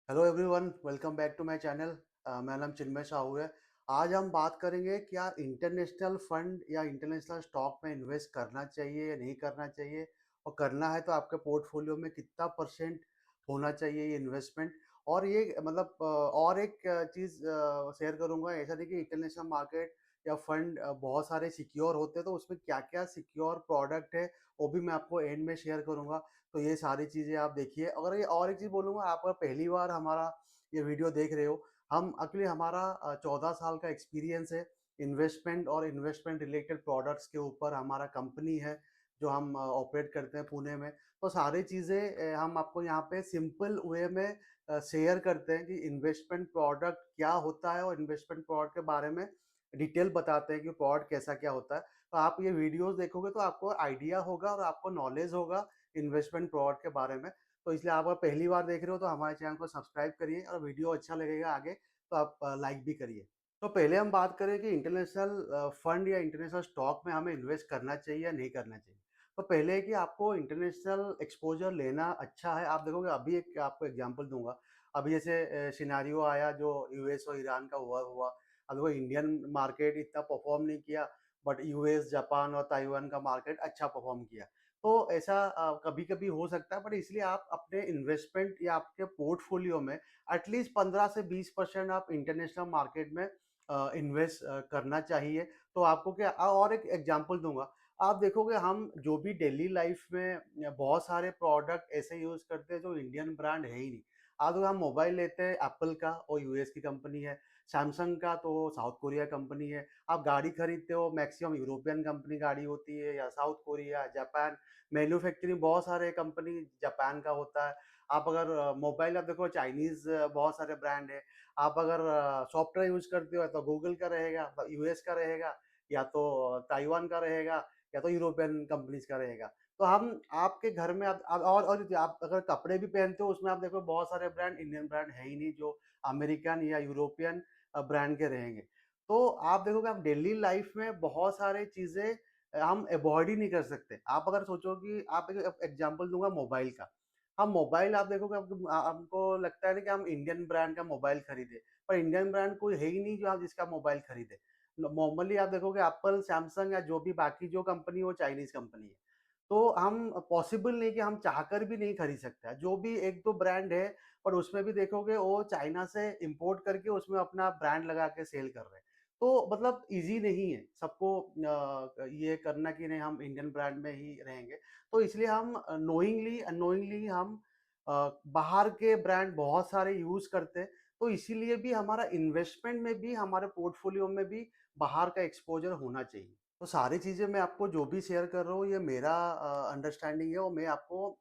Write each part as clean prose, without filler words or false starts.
Hello everyone, welcome back to my channel. मेरा नाम चिन्मय साहू है। आज हम बात करेंगे क्या इंटरनेशनल फंड या इंटरनेशनल स्टॉक में इन्वेस्ट करना चाहिए या नहीं करना चाहिए, और करना है तो आपके पोर्टफोलियो में कितना परसेंट होना चाहिए ये इन्वेस्टमेंट। और ये मतलब और एक चीज़ शेयर करूंगा। ऐसा नहीं कि इंटरनेशनल मार्केट या फंड बहुत सारे सिक्योर होते हैं, तो उसमें क्या क्या सिक्योर प्रोडक्ट है वो भी मैं आपको एंड में शेयर करूंगा। तो ये सारी चीज़ें आप देखिए। अगर ये और एक चीज़ बोलूँगा, आप अगर पहली बार हमारा ये वीडियो देख रहे हो, हम एक्चुअली हमारा 14 साल का एक्सपीरियंस है इन्वेस्टमेंट और इन्वेस्टमेंट रिलेटेड प्रोडक्ट्स के ऊपर। हमारा कंपनी है जो हम ऑपरेट करते हैं पुणे में। तो सारी चीज़ें हम आपको यहाँ पे सिंपल वे में शेयर करते हैं कि इन्वेस्टमेंट प्रोडक्ट क्या होता है, और इन्वेस्टमेंट प्रोडक्ट के बारे में डिटेल बताते हैं कि प्रोडक्ट कैसा क्या होता है। तो आप ये वीडियोस देखोगे तो आपको आइडिया होगा और आपको नॉलेज होगा इन्वेस्टमेंट प्रोडक्ट के बारे में। तो इसलिए आप अगर पहली बार देख रहे हो तो हमारे चैनल को सब्सक्राइब करिए, और वीडियो अच्छा लगेगा आगे तो आप लाइक भी करिए। तो पहले हम बात करें कि इंटरनेशनल फंड या इंटरनेशनल स्टॉक में हमें इन्वेस्ट करना चाहिए या नहीं करना चाहिए। तो पहले है कि आपको इंटरनेशनल एक्सपोज़र लेना अच्छा है। आप देखोगे, अभी एक आपको एग्ज़ाम्पल दूँगा। अभी जैसे सिनेरियो आया जो यूएस और ईरान का हुआ। अब वो इंडियन मार्केट इतना परफ़ॉर्म नहीं किया, बट यूएस, जापान और ताइवान का मार्केट अच्छा परफ़ॉर्म किया। तो ऐसा कभी-कभी हो सकता है, बट इसलिए आप अपने इन्वेस्टमेंट या आपके पोर्टफोलियो में एटलीस्ट 15 से 20% आप इंटरनेशनल मार्केट में इन्वेस्ट करना चाहिए। तो आपको क्या और एक एग्जांपल दूँगा। आप देखोगे, हम जो भी डेली लाइफ में बहुत सारे प्रोडक्ट ऐसे यूज़ करते हैं जो इंडियन ब्रांड है ही नहीं। आप देखो, हम मोबाइल लेते हैं एप्पल का, वो यूएस की कंपनी है। सैमसंग का तो साउथ कोरिया कंपनी है। आप गाड़ी खरीदते हो, मैक्सिमम यूरोपियन कंपनी गाड़ी होती है, या साउथ कोरिया, जापान। मैन्युफैक्चरिंग बहुत सारे कंपनी जापान का होता है। आप अगर मोबाइल आप देखो, चाइनीज़ बहुत सारे ब्रांड हैं। आप अगर सॉफ्टवेयर यूज़ करते हो तो गूगल का रहेगा, यूएस का रहेगा, या तो ताइवान का रहेगा, या तो यूरोपियन कंपनीज़ का रहेगा। तो हम आपके घर में आप और आप अगर कपड़े भी पहनते हो, उसमें आप देखो बहुत सारे ब्रांड इंडियन ब्रांड है ही नहीं, जो अमेरिकन या यूरोपियन ब्रांड के रहेंगे। तो आप देखोगे, आप डेली लाइफ में बहुत सारे चीज़ें हम अवॉइड ही नहीं कर सकते। आप अगर सोचो कि आप एक एग्ज़ाम्पल दूँगा मोबाइल का। हम मोबाइल आप देखोगे, हमको लगता है ना कि हम इंडियन ब्रांड का मोबाइल खरीदें, पर इंडियन ब्रांड कोई है ही नहीं जो आप जिसका मोबाइल खरीदें। न नॉर्मली आप देखोगे एप्पल, सैमसंग या जो भी बाकी जो कंपनी है वो चाइनीज़ कंपनी है। तो हम पॉसिबल नहीं कि हम चाहकर भी नहीं खरीद सकते हैं। जो भी 1-2 ब्रांड है, पर उसमें भी देखोगे वो चाइना से इम्पोर्ट करके उसमें अपना ब्रांड लगा के सेल कर रहे हैं। तो मतलब ईज़ी नहीं है सबको ये करना कि नहीं हम इंडियन ब्रांड में ही रहेंगे। तो इसलिए हम नोइंगली अननोइंगली हम बाहर के ब्रांड बहुत सारे यूज़ करते हैं। तो इसीलिए भी हमारा इन्वेस्टमेंट में भी, हमारे पोर्टफोलियो में भी बाहर का एक्सपोज़र होना चाहिए। तो सारी चीज़ें मैं आपको जो भी शेयर कर रहा हूँ, ये मेरा अंडरस्टैंडिंग है, और मैं आपको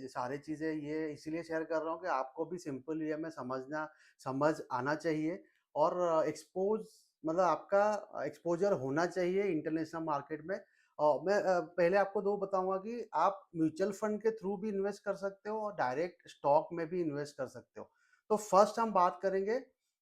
सारी चीज़ें ये इसीलिए शेयर कर रहा हूँ कि आपको भी सिंपल वे में समझ आना चाहिए, और मतलब आपका एक्सपोज़र होना चाहिए इंटरनेशनल मार्केट में। मैं पहले आपको 2 बताऊँगा कि आप म्यूचुअल फंड के थ्रू भी इन्वेस्ट कर सकते हो और डायरेक्ट स्टॉक में भी इन्वेस्ट कर सकते हो। तो फर्स्ट हम बात करेंगे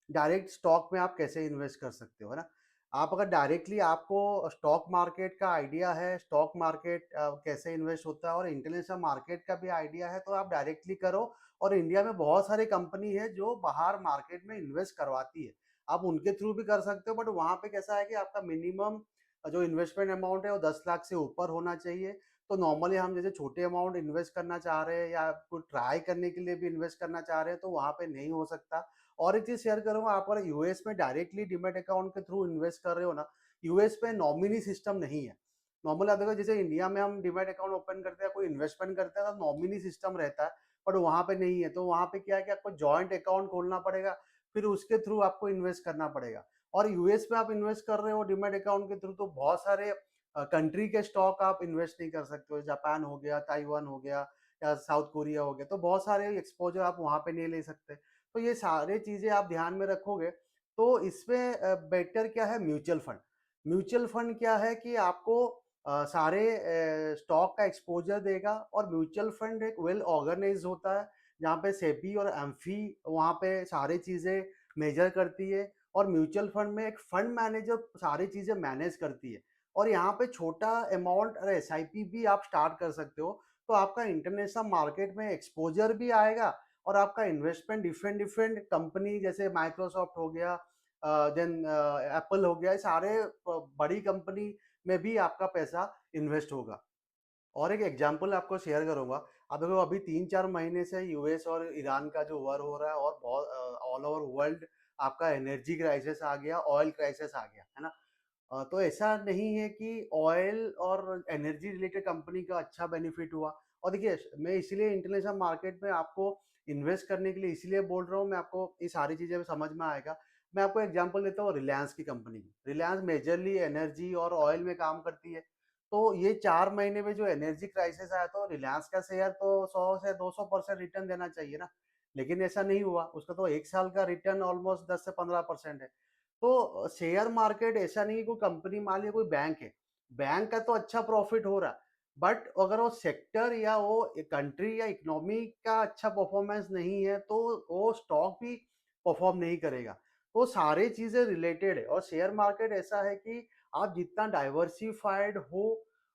डायरेक्ट स्टॉक में आप कैसे इन्वेस्ट कर सकते हो, है ना? आप अगर डायरेक्टली आपको स्टॉक मार्केट का आइडिया है, स्टॉक मार्केट कैसे इन्वेस्ट होता है और इंटरनेशनल मार्केट का भी आइडिया है, तो आप डायरेक्टली करो। और इंडिया में बहुत सारी कंपनी है जो बाहर मार्केट में इन्वेस्ट करवाती है। आप उनके थ्रू भी कर सकते हो, बट वहाँ पे कैसा है कि आपका मिनिमम जो इन्वेस्टमेंट अमाउंट है वो 10 लाख से ऊपर होना चाहिए। तो नॉर्मली हम जैसे छोटे अमाउंट इन्वेस्ट करना चाह रहे हैं, या कोई ट्राई करने के लिए भी इन्वेस्ट करना चाह रहे हैं, तो वहाँ पे नहीं हो सकता। और एक चीज़ शेयर करूँगा, आप अगर यूएस में डायरेक्टली डीमैट अकाउंट के थ्रू इन्वेस्ट कर रहे हो ना, यूएस में नॉमिनी सिस्टम नहीं है। नॉर्मली आप देखो, जैसे इंडिया में हम डीमैट अकाउंट ओपन करते हैं, कोई इन्वेस्टमेंट करते हैं, तो नॉमिनी सिस्टम रहता है, बट वहाँ पे नहीं है। तो वहाँ पे क्या है कि आपको जॉइंट अकाउंट खोलना पड़ेगा, फिर उसके थ्रू आपको इन्वेस्ट करना पड़ेगा। और यूएस में आप इन्वेस्ट कर रहे हो डीमैट अकाउंट के थ्रू, तो बहुत सारे कंट्री के स्टॉक आप इन्वेस्ट नहीं कर सकते हो। जापान हो गया, ताइवान हो गया, या साउथ कोरिया हो गया, तो बहुत सारे एक्सपोज़र आप वहाँ पे नहीं ले सकते। तो ये सारी चीज़ें आप ध्यान में रखोगे, तो इसमें बेटर क्या है, म्यूचुअल फंड। म्यूचुअल फंड क्या है कि आपको सारे स्टॉक का एक्सपोज़र देगा, और म्यूचुअल फंड एक वेल ऑर्गनाइज़्ड होता है, जहाँ पे सेबी और एम्फी वहाँ पे सारी चीज़ें मेजर करती है, और म्यूचुअल फंड में एक फंड मैनेजर सारी चीज़ें मैनेज करती है। और यहाँ पे छोटा अमाउंट और एसआईपी भी आप स्टार्ट कर सकते हो, तो आपका इंटरनेशनल मार्केट में एक्सपोज़र भी आएगा, और आपका इन्वेस्टमेंट डिफरेंट डिफरेंट कंपनी जैसे माइक्रोसॉफ्ट हो गया, देन एप्पल हो गया, ये सारे बड़ी कंपनी में भी आपका पैसा इन्वेस्ट होगा। और एक एग्जांपल आपको शेयर करूँगा। अब देखो अभी 3-4 महीने से यूएस और ईरान का जो वॉर हो रहा है और बहुत ऑल ओवर वर्ल्ड आपका एनर्जी क्राइसिस आ गया, ऑयल क्राइसिस आ गया, है ना? तो ऐसा नहीं है कि ऑयल और एनर्जी रिलेटेड कंपनी का अच्छा बेनिफिट हुआ। और देखिए मैं इसीलिए इंटरनेशनल मार्केट में आपको इन्वेस्ट करने के लिए इसलिए बोल रहा हूँ, मैं आपको ये सारी चीज़ें समझ में आएगा। मैं आपको एग्जांपल देता हूँ रिलायंस की कंपनी की। रिलायंस मेजरली एनर्जी और ऑयल में काम करती है। तो ये 4 महीने में जो एनर्जी क्राइसिस आया तो रिलायंस का शेयर तो 100 से 200% रिटर्न देना चाहिए ना। लेकिन ऐसा नहीं हुआ। उसका तो 1 साल का रिटर्न ऑलमोस्ट 10 से 15% है। तो शेयर मार्केट ऐसा नहीं है कोई कंपनी मान लीजिए कोई बैंक है, बैंक का तो अच्छा प्रॉफिट हो रहा, बट अगर वो सेक्टर या वो कंट्री या इकोनॉमी का अच्छा परफॉर्मेंस नहीं है तो वो स्टॉक भी परफॉर्म नहीं करेगा। तो सारी चीजें रिलेटेड है और शेयर मार्केट ऐसा है कि आप जितना डाइवर्सिफाइड हो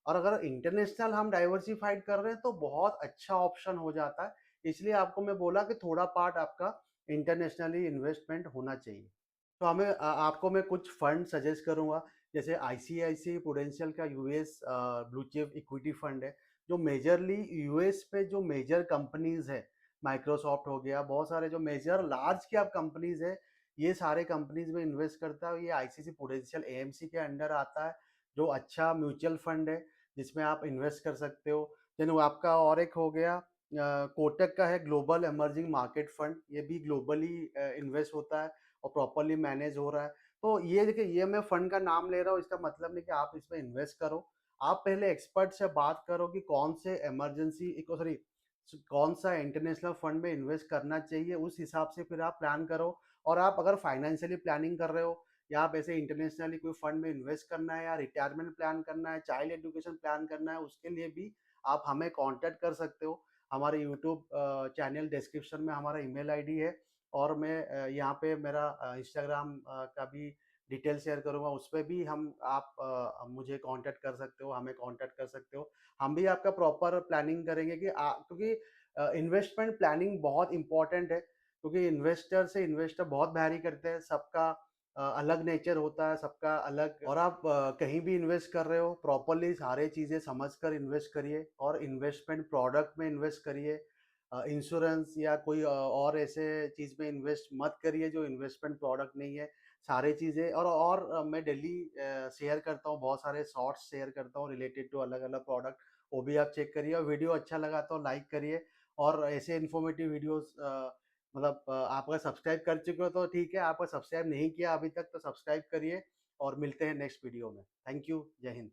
और अगर इंटरनेशनल हम डाइवर्सिफाइड कर रहे हैं तो बहुत अच्छा ऑप्शन हो जाता है। इसलिए आपको मैं बोला कि थोड़ा पार्ट आपका इंटरनेशनली इन्वेस्टमेंट होना चाहिए। तो आपको मैं कुछ फंड सजेस्ट करूँगा, जैसे आईसीआईसीआई प्रूडेंशियल का US blue chip equity fund है, जो मेजरली यूएस पे जो मेजर कंपनीज़ है, माइक्रोसॉफ्ट हो गया, बहुत सारे जो मेजर लार्ज कैप कंपनीज़ है, ये सारे कंपनीज़ में इन्वेस्ट करता है। ये आईसीसी प्रूडेंशियल एएमसी के अंडर आता है, जो अच्छा म्यूचुअल फंड है, जिसमें आप इन्वेस्ट कर सकते हो। देन वो आपका और एक हो गया कोटक का है ग्लोबल इमर्जिंग मार्केट फंड, ये भी ग्लोबली इन्वेस्ट होता है और प्रॉपर्ली मैनेज हो रहा है। तो ये देखिए ये मैं फंड का नाम ले रहा हूँ इसका मतलब नहीं कि आप इसमें इन्वेस्ट करो। आप पहले एक्सपर्ट से बात करो कि कौन से इमरजेंसी सॉरी कौन सा इंटरनेशनल फंड में इन्वेस्ट करना चाहिए, उस हिसाब से फिर आप प्लान करो। और आप अगर फाइनेंशियली प्लानिंग कर रहे हो या आप ऐसे इंटरनेशनली कोई फंड में इन्वेस्ट करना है या रिटायरमेंट प्लान करना है, चाइल्ड एजुकेशन प्लान करना है, उसके लिए भी आप हमें कांटेक्ट कर सकते हो। हमारे यूट्यूब चैनल डिस्क्रिप्शन में हमारा ईमेल आईडी है और मैं यहाँ पे मेरा इंस्टाग्राम का भी डिटेल शेयर करूँगा, उस पे भी हम आप मुझे कांटेक्ट कर सकते हो, हमें कांटेक्ट कर सकते हो। हम भी आपका प्रॉपर प्लानिंग करेंगे कि क्योंकि इन्वेस्टमेंट प्लानिंग बहुत इम्पोर्टेंट है, क्योंकि इन्वेस्टर से इन्वेस्टर बहुत वैरी करते हैं, सबका अलग नेचर होता है, सबका अलग। और आप कहीं भी इन्वेस्ट कर रहे हो, प्रॉपर्ली सारी चीज़ें समझकर इन्वेस्ट करिए और इन्वेस्टमेंट प्रोडक्ट में इन्वेस्ट करिए। इंश्योरेंस या कोई और ऐसे चीज़ में इन्वेस्ट मत करिए जो इन्वेस्टमेंट प्रोडक्ट नहीं है। सारी चीज़ें मैं डेली शेयर करता हूँ, बहुत सारे शॉर्ट्स शेयर करता हूँ रिलेटेड टू अलग-अलग प्रोडक्ट, वो भी आप चेक करिए और वीडियो अच्छा लगा तो लाइक करिए और ऐसे इन्फॉर्मेटिव वीडियोज़ आप अगर सब्सक्राइब कर चुके हो तो ठीक है, आपने सब्सक्राइब नहीं किया अभी तक तो सब्सक्राइब करिए और मिलते हैं नेक्स्ट वीडियो में। थैंक यू, जय हिंद।